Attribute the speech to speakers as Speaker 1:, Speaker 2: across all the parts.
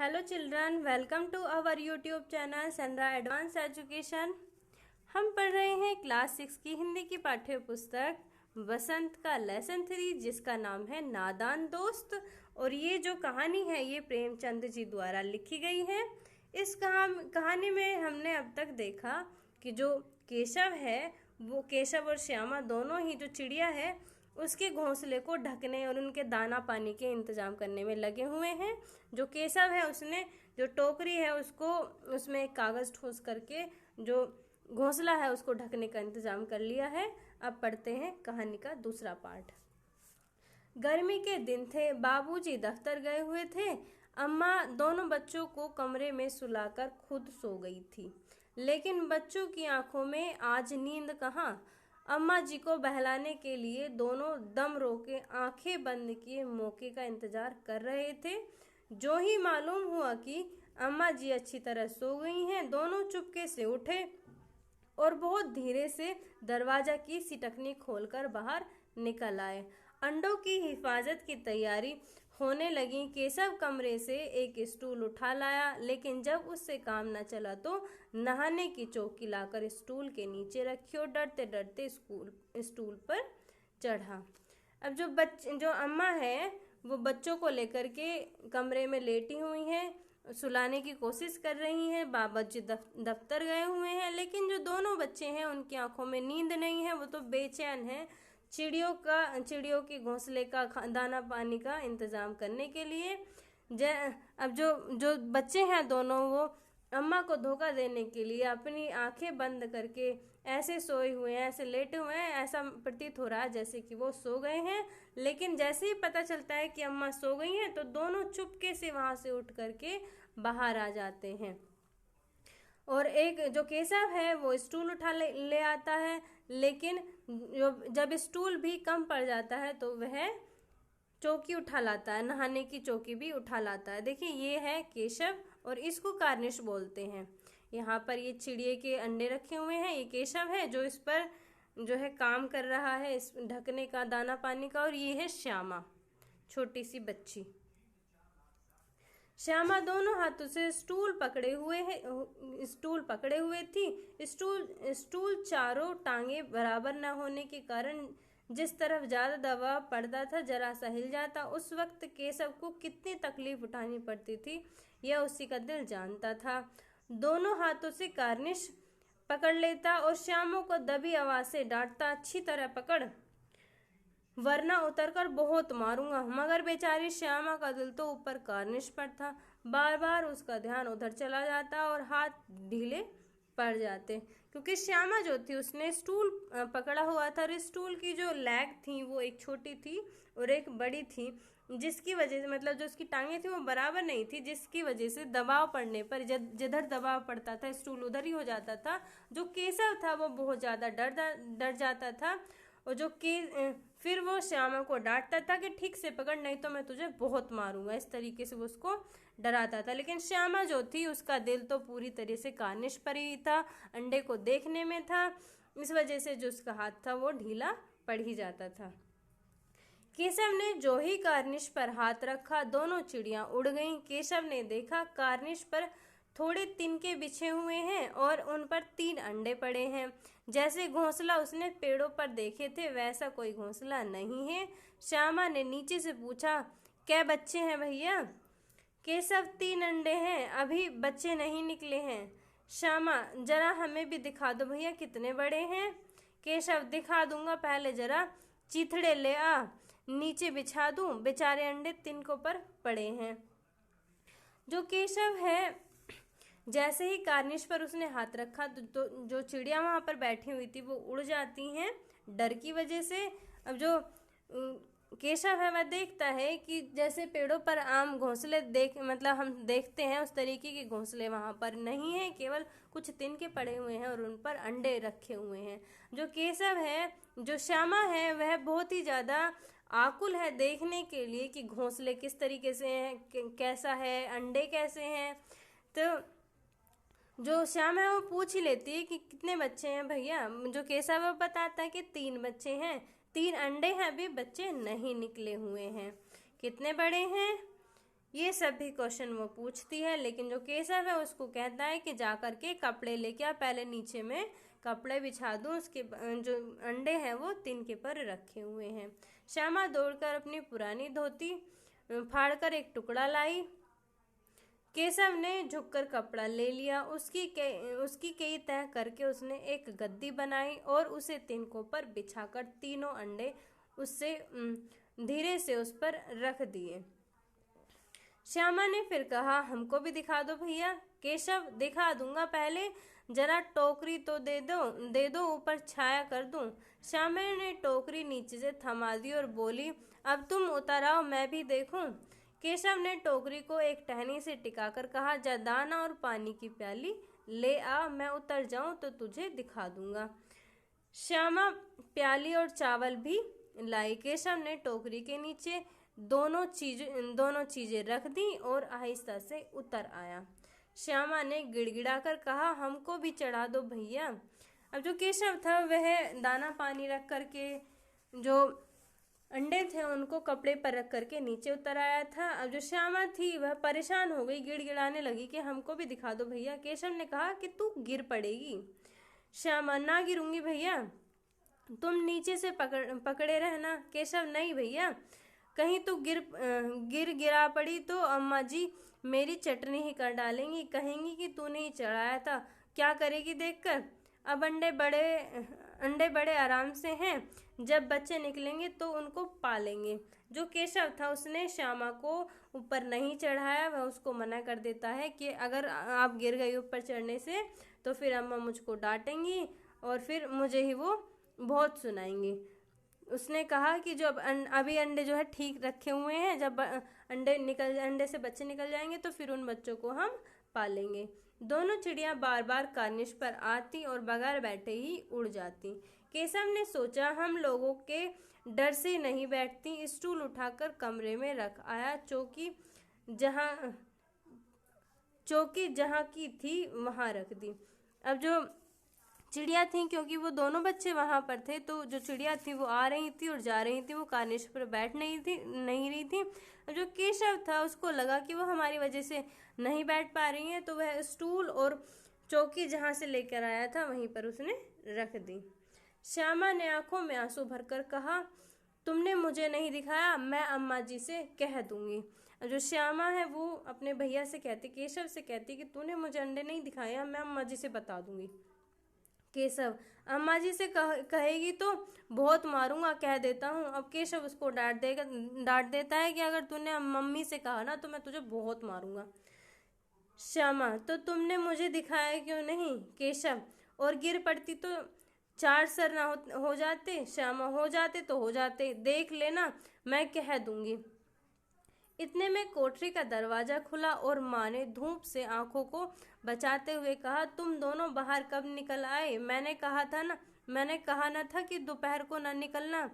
Speaker 1: Hello children, welcome to our YouTube channel Sanra advance education. हम पढ़ रहे हैं क्लास 6 की हिंदी की पाठ्य पुस्तक बसंत का लेसन 3 जिसका नाम है नादान दोस्त। और ये जो कहानी है ये प्रेमचंद जी द्वारा लिखी गई है। इस कहानी में हमने अब तक देखा कि जो केशव है वो केशव और श्यामा दोनों ही जो चिड़िया है उसके घोंसले को ढकने और उनके दाना पानी के इंतजाम करने में लगे हुए हैं। जो केशव है उसने जो टोकरी है उसको उसमें एक कागज ठोस करके जो घोंसला है उसको ढकने का इंतजाम कर लिया है। अब पढ़ते हैं कहानी का दूसरा पार्ट। गर्मी के दिन थे, बाबूजी दफ्तर गए हुए थे। अम्मा दोनों बच्चों को कमरे में सुलाकर खुद सो गई थी, लेकिन बच्चों की आंखों में आज नींद कहाँ। अम्मा जी को बहलाने के लिए दोनों दम रोके आंखें बंद किए मौके का इंतजार कर रहे थे। जो ही मालूम हुआ कि अम्मा जी अच्छी तरह सो गई हैं, दोनों चुपके से उठे और बहुत धीरे से दरवाजा की सिटकनी खोलकर बाहर निकल आए। अंडों की हिफाजत की तैयारी होने लगी। केशव कमरे से एक स्टूल उठा लाया, लेकिन जब उससे काम न चला तो नहाने की चौकी लाकर स्टूल के नीचे रखी और डरते डरते स्टूल पर चढ़ा। अब जो अम्मा है वो बच्चों को लेकर के कमरे में लेटी हुई हैं, सुलाने की कोशिश कर रही हैं। बाबा जी दफ्तर गए हुए हैं, लेकिन जो दोनों बच्चे हैं उनकी आंखों में नींद नहीं है, वो तो बेचैन हैं चिड़ियों के घोंसले का दाना पानी का इंतजाम करने के लिए। अब जो जो बच्चे हैं दोनों वो अम्मा को धोखा देने के लिए अपनी आंखें बंद करके ऐसे सोए हुए हैं, ऐसे लेटे हुए हैं। ऐसा प्रतीत हो रहा है जैसे कि वो सो गए हैं, लेकिन जैसे ही पता चलता है कि अम्मा सो गई हैं तो दोनों चुपके से वहां से उठ करके बाहर आ जाते हैं। और एक जो केशव है वो स्टूल उठा ले आता है, लेकिन जब स्टूल भी कम पड़ जाता है तो वह चौकी उठा लाता है, नहाने की चौकी भी उठा लाता है। देखिए ये है केशव और इसको कार्निश बोलते हैं। यहाँ पर ये चिड़िए के अंडे रखे हुए हैं। ये केशव है जो इस पर जो है काम कर रहा है, इस ढकने का दाना पानी का। और ये है श्यामा, छोटी सी बच्ची। श्यामा दोनों हाथों से स्टूल पकड़े हुए थी। स्टूल चारों टांगे बराबर न होने के कारण जिस तरफ ज्यादा दबाव पड़ता था जरा सा हिल जाता। उस वक्त केशव को कितनी तकलीफ उठानी पड़ती थी यह उसी का दिल जानता था। दोनों हाथों से कार्निश पकड़ लेता और श्यामों को दबी आवाज से डांटता, अच्छी तरह पकड़ वरना उतरकर बहुत मारूंगा। मगर बेचारी श्यामा का दिल तो ऊपर कार्निश पर था। बार बार उसका ध्यान उधर चला जाता और हाथ ढीले पड़ जाते, क्योंकि श्यामा जो थी उसने स्टूल पकड़ा हुआ था और स्टूल की जो लेग थी वो एक छोटी थी और एक बड़ी थी, जिसकी वजह से मतलब जो उसकी टांगे थी वो बराबर नहीं थी, जिसकी वजह से दबाव पड़ने पर जिधर दबाव पड़ता था स्टूल उधर ही हो जाता था। जो केशव था वो बहुत ज्यादा डर जाता था और फिर वो श्यामा को डांटता था कि ठीक से पकड़ नहीं तो मैं तुझे बहुत मारूंगा। इस तरीके से वो उसको डराता था, लेकिन श्यामा जो थी उसका दिल तो पूरी तरह से कार्निश पर ही था, अंडे को देखने में था। इस वजह से जो उसका हाथ था वो ढीला पड़ ही जाता था। केशव ने जो ही कार्निश पर हाथ रखा दोनों चिड़ियां उड़ गईं। केशव ने देखा कार्निश पर थोड़े तिनके बिछे हुए हैं और उन पर 3 अंडे पड़े हैं। जैसे घोंसला उसने पेड़ों पर देखे थे वैसा कोई घोंसला नहीं है। श्यामा ने नीचे से पूछा, क्या बच्चे हैं भैया? केशव, 3 अंडे हैं, अभी बच्चे नहीं निकले हैं। श्यामा, जरा हमें भी दिखा दो भैया कितने बड़े हैं। केशव, दिखा दूंगा, पहले जरा चीथड़े ले आ, नीचे बिछा दूं, बेचारे अंडे तिनकों पर पड़े हैं। जो केशव है जैसे ही कार्निश पर उसने हाथ रखा तो जो चिड़िया वहां पर बैठी हुई थी वो उड़ जाती हैं डर की वजह से। अब जो केशव है वह देखता है कि जैसे पेड़ों पर आम घोंसले हम देखते हैं उस तरीके के घोंसले वहां पर नहीं है, केवल कुछ तिनके पड़े हुए हैं और उन पर अंडे रखे हुए हैं। जो केशव है, जो श्यामा है, वह बहुत ही ज्यादा आकुल है देखने के लिए कि घोंसले किस तरीके से हैं, कैसा है, अंडे कैसे हैं। तो जो श्याम है वो पूछ ही लेती है कि कितने बच्चे हैं भैया। जो केशव है बताता है कि 3 बच्चे हैं, 3 अंडे हैं, अभी बच्चे नहीं निकले हुए हैं। कितने बड़े हैं? ये सभी क्वेश्चन वो पूछती है, लेकिन जो केशव है उसको कहता है कि जा करके कपड़े लेके आ, पहले नीचे में कपड़े बिछा दूं, उसके जो अंडे हैं वो तिनके पर रखे हुए हैं। श्यामा दौड़कर अपनी पुरानी धोती फाड़कर एक टुकड़ा लाई। केशव ने झुककर कपड़ा ले लिया। उसकी कई तह करके उसने एक गद्दी बनाई और उसे तिनकों पर बिछाकर तीनों अंडे उससे धीरे से उस पर रख दिए। श्यामा ने फिर कहा, हमको भी दिखा दो भैया। केशव, दिखा दूंगा, पहले जरा टोकरी तो दे दो, ऊपर छाया कर दूं। श्यामा ने टोकरी नीचे से थमा दी और बोली, अब तुम उतर आओ, मैं भी देखूं। केशव ने टोकरी को एक टहनी से टिकाकर कहा, जा दाना और पानी की प्याली ले आ, मैं उतर जाऊं तो तुझे दिखा दूंगा। श्यामा प्याली और चावल भी लाई। केशव ने टोकरी के नीचे दोनों चीजें रख दी और आहिस्ता से उतर आया। श्यामा ने गिड़गिड़ाकर कहा, हमको भी चढ़ा दो भैया। अब जो केशव था वह दाना पानी रख करके जो अंडे थे उनको कपड़े पर रख करके नीचे उतर आया था। अब जो श्यामा थी वह परेशान हो गई, गिड़गिड़ाने लगी कि हमको भी दिखा दो भैया। केशव ने कहा कि तू गिर पड़ेगी। श्यामा, ना गिरूंगी भैया, तुम नीचे से पकड़े रहना। केशव, नहीं भैया, कहीं तू गिरा पड़ी तो अम्मा जी मेरी चटनी ही कर डालेंगी, कहेंगी कि तूने ही चढ़ाया था। क्या करेगी देखकर। अब अंडे बड़े आराम से हैं, जब बच्चे निकलेंगे तो उनको पालेंगे। जो केशव था उसने श्यामा को ऊपर नहीं चढ़ाया। वह उसको मना कर देता है कि अगर आप गिर गई ऊपर चढ़ने से तो फिर अम्मा मुझको डांटेंगी और फिर मुझे ही वो बहुत सुनाएंगी। उसने कहा कि जो अभी अंडे जो है ठीक रखे हुए हैं, जब अंडे से बच्चे निकल जाएंगे तो फिर उन बच्चों को हम पालेंगे। दोनों चिड़िया बार बार कार्निश पर आती और बगैर बैठे ही उड़ जाती। केशव ने सोचा, हम लोगों के डर से नहीं बैठती। स्टूल उठाकर कमरे में रख आया। चौकी जहाँ की थी वहाँ रख दी। अब जो चिड़िया थी, क्योंकि वो दोनों बच्चे वहां पर थे, तो जो चिड़िया थी वो आ रही थी और जा रही थी, वो कार्निश पर बैठ नहीं रही थी। जो केशव था उसको लगा कि वो हमारी वजह से नहीं बैठ पा रही हैं, तो वह स्टूल और चौकी जहां से लेकर आया था वहीं पर उसने रख दी। श्यामा ने आंखों में आंसू भरकर कहा, तुमने मुझे नहीं दिखाया, मैं अम्मा जी से कह दूंगी। जो श्यामा है वो अपने भैया से कहती, केशव से कहती कि तूने मुझे अंडे नहीं दिखाया, मैं अम्मा जी से बता दूंगी। केशव, अम्मा जी से कहेगी तो बहुत मारूंगा, कह देता हूँ। अब केशव उसको डांट देता है कि अगर तूने मम्मी से कहा ना तो मैं तुझे बहुत मारूंगा। श्यामा, तो तुमने मुझे दिखाया क्यों नहीं। केशव, और गिर पड़ती तो 4 सर ना हो जाते। श्यामा, हो जाते तो हो जाते, देख लेना, मैं कह दूंगी। इतने में कोठरी का दरवाजा खुला और माँ ने धूप से आंखों को बचाते हुए कहा, तुम दोनों बाहर कब निकल आए। मैंने कहा ना था कि दोपहर को न निकलना।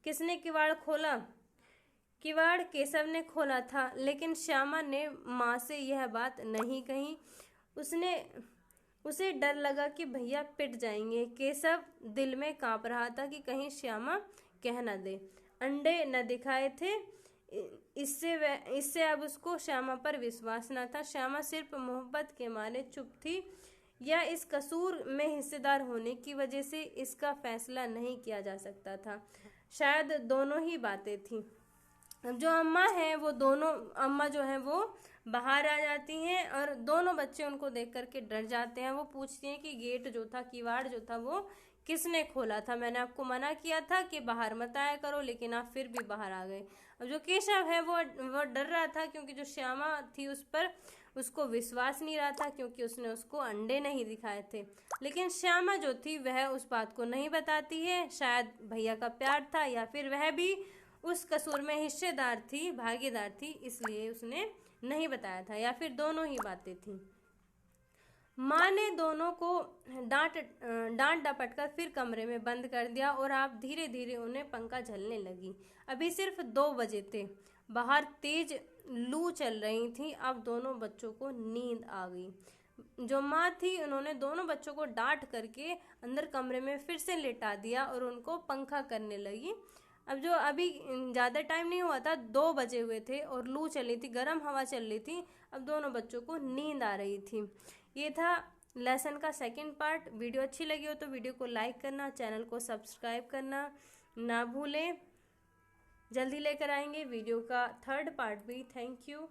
Speaker 1: किसने किवाड़ खोला। किवाड़ केशव ने खोला था, लेकिन श्यामा ने माँ से यह बात नहीं कही। उसे डर लगा कि भैया पिट जाएंगे। केशव दिल में कांप रहा था कि कहीं श्यामा कह न दे अंडे न दिखाए थे। इससे अब उसको श्यामा पर विश्वास न था। श्यामा सिर्फ मोहब्बत के मारे चुप थी, या इस कसूर में हिस्सेदार होने की वजह से इसका फैसला नहीं किया जा सकता था। शायद दोनों ही बातें थी। जो अम्मा जो है वो बाहर आ जाती हैं और दोनों बच्चे उनको देख करके डर जाते हैं। वो पूछती हैं कि गेट जो था, किवाड़ जो था, वो किसने खोला था। मैंने आपको मना किया था कि बाहर मत आया करो, लेकिन आप फिर भी बाहर आ गए। अब जो केशव है वो डर रहा था, क्योंकि जो श्यामा थी उस पर उसको विश्वास नहीं रहा था, क्योंकि उसने उसको अंडे नहीं दिखाए थे। लेकिन श्यामा जो थी वह उस बात को नहीं बताती है। शायद भैया का प्यार था, या फिर वह भी उस कसूर में हिस्सेदार थी, भागीदार थी, इसलिए उसने नहीं बताया था, या फिर दोनों ही बातें थी। माँ ने दोनों को डांट डपट कर फिर कमरे में बंद कर दिया और आप धीरे धीरे उन्हें पंखा झलने लगी। अभी सिर्फ 2 बजे थे। बाहर तेज लू चल रही थी। अब दोनों बच्चों को नींद आ गई। जो माँ थी उन्होंने दोनों बच्चों को डांट करके अंदर कमरे में फिर से लेटा दिया और उनको पंखा करने लगी। अब जो अभी ज़्यादा टाइम नहीं हुआ था, 2 बजे हुए थे और लू चल रही थी, गर्म हवा चल रही थी। अब दोनों बच्चों को नींद आ रही थी। ये था लेसन का सेकंड पार्ट। वीडियो अच्छी लगी हो तो वीडियो को लाइक करना, चैनल को सब्सक्राइब करना ना भूलें। जल्दी लेकर आएंगे वीडियो का थर्ड पार्ट भी। Thank you.